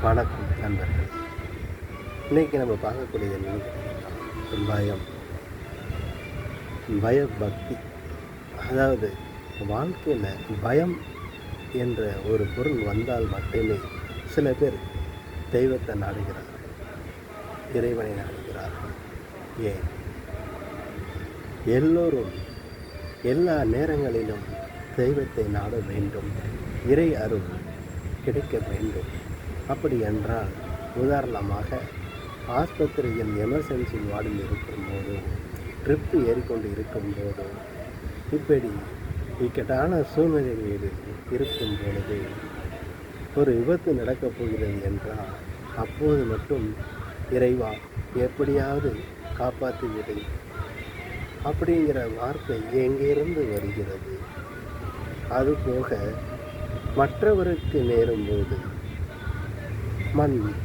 வணக்கம் நண்பர்கள். இன்றைக்கி நம்ம பார்க்கக்கூடியது என்னென்னு கேட்டிங்கன்னா பயம், பயபக்தி. அதாவது வாழ்க்கையில் பயம் என்ற ஒரு பொருள் வந்தால் மட்டுமே சில பேர் தெய்வத்தை நாடுகிறார்கள், இறைவனை நாடுகிறார்கள். ஏன் எல்லோரும் எல்லா நேரங்களிலும் தெய்வத்தை நாட வேண்டும், இறை அருள் கிடைக்க வேண்டும். அப்படி என்றால் உதாரணமாக ஆஸ்பத்திரியில் எமர்ஜென்சி வார்டில் இருக்கும்போது, ட்ரிப்பு ஏறிக்கொண்டு இருக்கும்போது, இப்படி இக்கட்டான சூழ்நிலைகளில் இருக்கும் பொழுது ஒரு விபத்து நடக்கப் போகிறது என்றால் அப்போது மட்டும் இறைவா எப்படியாவது காப்பாற்றிவிடு அப்படிங்கிற வார்த்தை எங்கிருந்து வருகிறது? அதுபோக மற்றவருக்கு நேரும்போது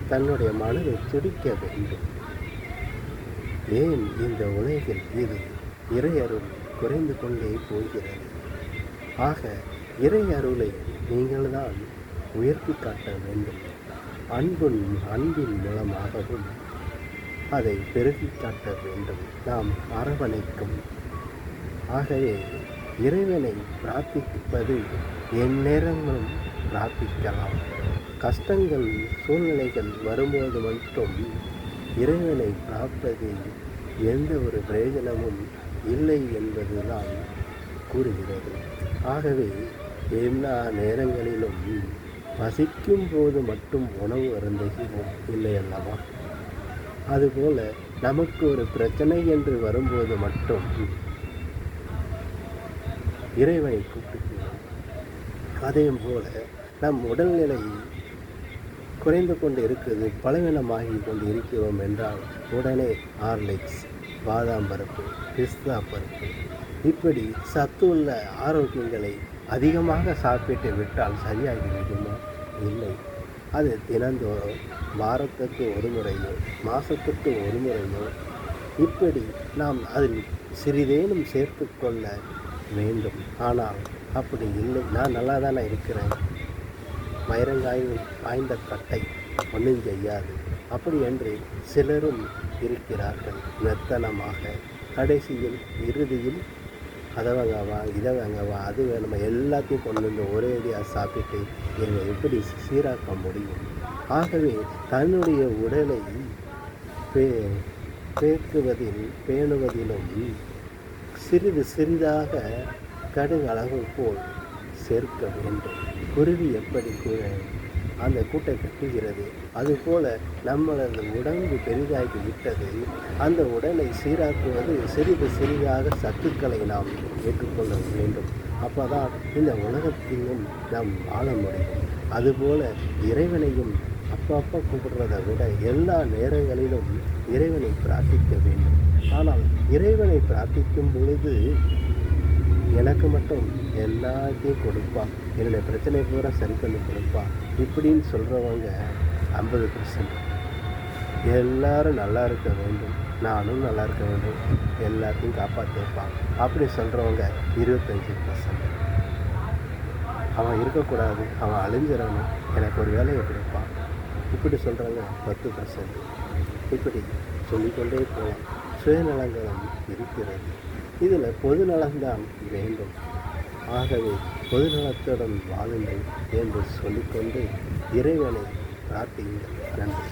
தன்னுடைய மனதை துடிக்க வேண்டும். ஏன் இந்த உலகில் இது இறை அருள் குறைந்து கொண்டே போகிறது? ஆக இறை அருளை நீங்கள்தான் உயர்த்தி காட்ட வேண்டும். அன்பின் மூலமாகவும் அதை பெருகி காட்ட வேண்டும், நாம் அரவணைக்கும். ஆகவே இறைவனை பிரார்த்திப்பது எந்நேரங்களும் பிரார்த்திக்கலாம். கஷ்டங்கள் சூழ்நிலைகள் வரும்போது மட்டும் இறைவனை பிரார்ப்பதில் எந்த ஒரு பிரயோஜனமும் இல்லை என்பதுதான் கூறுகிறது. ஆகவே எல்லா நேரங்களிலும் பசிக்கும் போது மட்டும் உணவு அருந்துகிறோம் இல்லை அல்லவா? அதுபோல நமக்கு ஒரு பிரச்சனை என்று வரும்போது மட்டும் இறைவனை கூப்பிடுகிறோம். அதே போல நம் உடல்நிலை குறைந்து கொண்டு இருக்குது, பலவீனமாகி கொண்டு இருக்கிறோம் என்றால் உடனே ஹார்லிக்ஸ், பாதாம் பருப்பு, பிஸ்தா பருப்பு, இப்படி சத்துள்ள ஆரோக்கியங்களை அதிகமாக சாப்பிட்டு விட்டால் சரியாகி விடுமோ? இல்லை. அது தினந்தோறும், வாரத்துக்கு ஒரு முறையோ மாதத்துக்கு ஒரு முறையோ இப்படி நாம் அதில் சிறிதேனும் சேர்த்து கொள்ள வேண்டும். ஆனால் அப்படி இல்லை. நான் நல்லா தானே இருக்கிறேன், காய்ந்த கட்டை ஒன்றும் செய்யாது அப்படி என்று சிலரும் இருக்கிறார்கள். மெத்தனமாக கடைசியில் இறுதியில் அதை வாங்கவா இதை வாங்கவா அது வேணுமா எல்லாத்தையும் கொண்டு வந்து ஒரே அடியாக சாப்பிட்டு என்னை எப்படி சீராக்க முடியும்? ஆகவே தன்னுடைய உடலை பேணுவதிலும் சிறிது சிறிதாக கடுகு அளவு போல் சேர்க்க வேண்டும். குருவி எப்படி அந்த கூட்டை கட்டுகிறது, அதுபோல நம்மளது உடம்பு பெரிதாகி விட்டது. அந்த உடலை சீராக்குவது சிறிது சிறிதாக சத்துக்களை நாம் ஏற்றுக்கொள்ள வேண்டும். அப்போதான் இந்த உலகத்திலும் நாம் வாழ முடியும். அதுபோல இறைவனையும் அப்பப்போ கூப்பிடுறதை விட எல்லா நேரங்களிலும் இறைவனை பிரார்த்திக்க வேண்டும். ஆனால் இறைவனை பிரார்த்திக்கும் பொழுது எனக்கு மட்டும் எல்லாத்தையும் கொடுப்பா, என்னுடைய பிரச்சனை பூரா சரி பண்ணி கொடுப்பா இப்படின்னு சொல்கிறவங்க 50%. எல்லாரும் நல்லா இருக்க வேண்டும், நானும் நல்லா இருக்க வேண்டும், எல்லாத்தையும் காப்பாற்றிருப்பான் அப்படி சொல்கிறவங்க 25%. அவன் இருக்கக்கூடாது, அவன் அழிஞ்சிடணும், எனக்கு ஒரு வேலையை கொடுப்பான் இப்படி சொல்கிறவங்க 10%. இப்படி சொல்லிக்கொண்டே போகலாம். சுயநலங்களும் இருக்கிறது. இதில் பொதுநலம்தான் வேண்டும். ஆகவே பொதுநலத்துடன் வாழுங்கள் என்று சொல்லிக்கொண்டு இறைவனை பிரார்த்தியுங்கள். நன்றி.